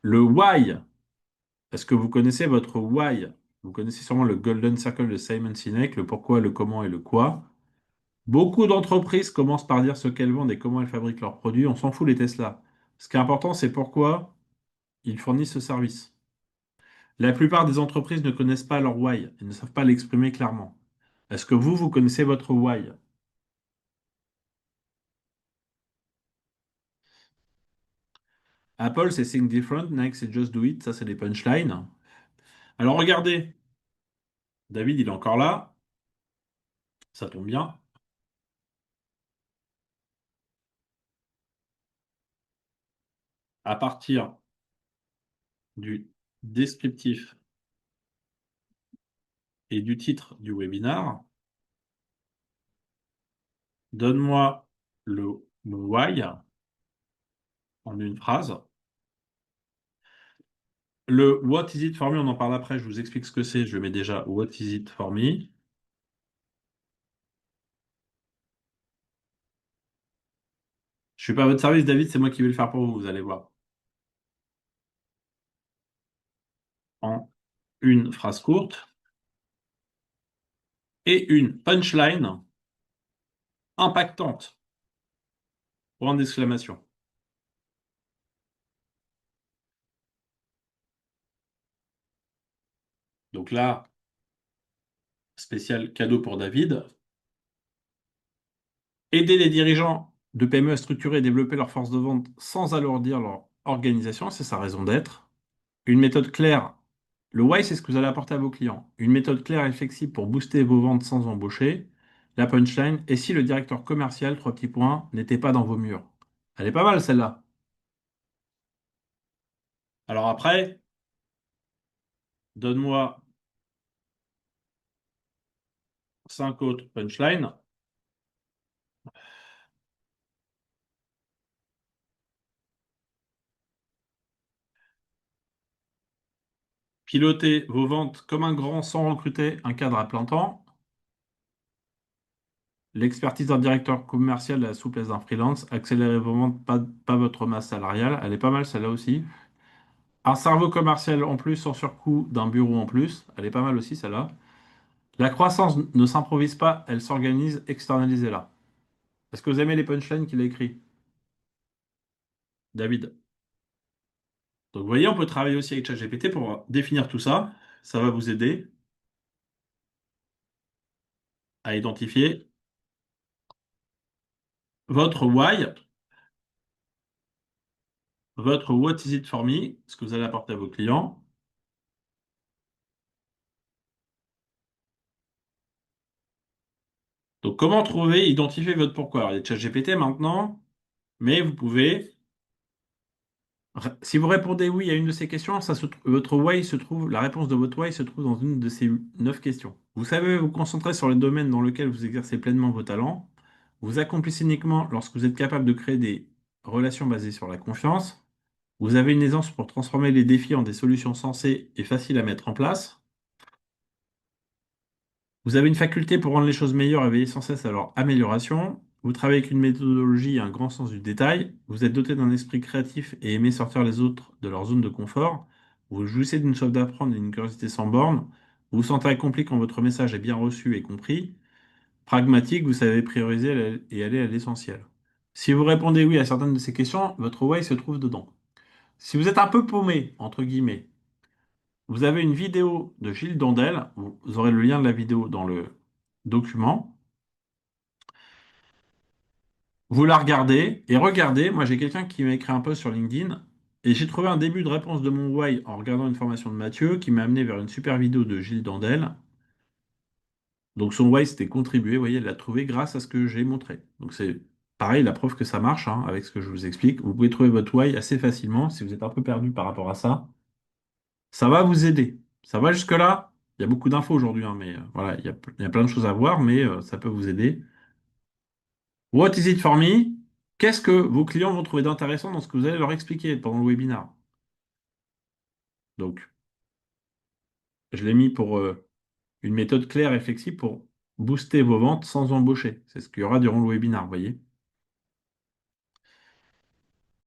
Le why. Est-ce que vous connaissez votre why? Vous connaissez sûrement le Golden Circle de Simon Sinek, le pourquoi, le comment et le quoi. Beaucoup d'entreprises commencent par dire ce qu'elles vendent et comment elles fabriquent leurs produits. On s'en fout les Tesla. Ce qui est important, c'est pourquoi ils fournissent ce service. La plupart des entreprises ne connaissent pas leur why et ne savent pas l'exprimer clairement. Est-ce que vous connaissez votre why? Apple, c'est Think Different. Nike, c'est Just Do It. Ça, c'est des punchlines. Alors regardez, David, il est encore là. Ça tombe bien. À partir du descriptif et du titre du webinar, donne-moi le why en une phrase. Le what is it for me, on en parle après, je vous explique ce que c'est. Je mets déjà what is it for me. Je suis pas à votre service, David, c'est moi qui vais le faire pour vous, vous allez voir. En une phrase courte et une punchline impactante. Point d'exclamation. Donc là, spécial cadeau pour David. Aider les dirigeants de PME à structurer et développer leur force de vente sans alourdir leur organisation, c'est sa raison d'être. Une méthode claire. Le why, c'est ce que vous allez apporter à vos clients. Une méthode claire et flexible pour booster vos ventes sans embaucher. La punchline. Et si le directeur commercial, trois petits points, n'était pas dans vos murs? Elle est pas mal celle-là. Alors après, donne-moi cinq autres punchlines. Piloter vos ventes comme un grand sans recruter un cadre à plein temps. L'expertise d'un directeur commercial et la souplesse d'un freelance. Accélérez vos ventes, pas votre masse salariale. Elle est pas mal celle-là aussi. Un cerveau commercial en plus sans surcoût d'un bureau en plus. Elle est pas mal aussi celle-là. La croissance ne s'improvise pas, elle s'organise, externalisez-la. Est-ce que vous aimez les punchlines qu'il a écrits, David? Donc vous voyez, on peut travailler aussi avec ChatGPT pour définir tout ça. Ça va vous aider à identifier votre why, votre what is it for me, ce que vous allez apporter à vos clients. Donc comment trouver, identifier votre pourquoi? Alors, il y a ChatGPT maintenant, mais vous pouvez, si vous répondez oui à une de ces questions, votre why se trouve, la réponse de votre why se trouve dans une de ces 9 questions. Vous savez vous concentrer sur les domaines dans lesquels vous exercez pleinement vos talents. Vous accomplissez uniquement lorsque vous êtes capable de créer des relations basées sur la confiance. Vous avez une aisance pour transformer les défis en des solutions sensées et faciles à mettre en place. Vous avez une faculté pour rendre les choses meilleures et veiller sans cesse à leur amélioration. Vous travaillez avec une méthodologie et un grand sens du détail. Vous êtes doté d'un esprit créatif et aimez sortir les autres de leur zone de confort. Vous jouissez d'une soif d'apprendre et d'une curiosité sans borne. Vous vous sentez accompli quand votre message est bien reçu et compris. Pragmatique, vous savez prioriser et aller à l'essentiel. Si vous répondez oui à certaines de ces questions, votre why se trouve dedans. Si vous êtes un peu paumé, entre guillemets, vous avez une vidéo de Gilles Dandel, vous aurez le lien de la vidéo dans le document. Vous la regardez et regardez, moi j'ai quelqu'un qui m'a écrit un post sur LinkedIn et j'ai trouvé un début de réponse de mon why en regardant une formation de Mathieu qui m'a amené vers une super vidéo de Gilles Dandel. Donc son why c'était contribuer, vous voyez, elle l'a trouvé grâce à ce que j'ai montré. Donc c'est pareil, la preuve que ça marche hein, avec ce que je vous explique. Vous pouvez trouver votre why assez facilement si vous êtes un peu perdu par rapport à ça. Ça va vous aider. Ça va jusque-là? Il y a beaucoup d'infos aujourd'hui, hein, mais voilà, il y a plein de choses à voir, mais ça peut vous aider. What is it for me? Qu'est-ce que vos clients vont trouver d'intéressant dans ce que vous allez leur expliquer pendant le webinaire? Donc, je l'ai mis pour une méthode claire et flexible pour booster vos ventes sans embaucher. C'est ce qu'il y aura durant le webinaire, vous voyez.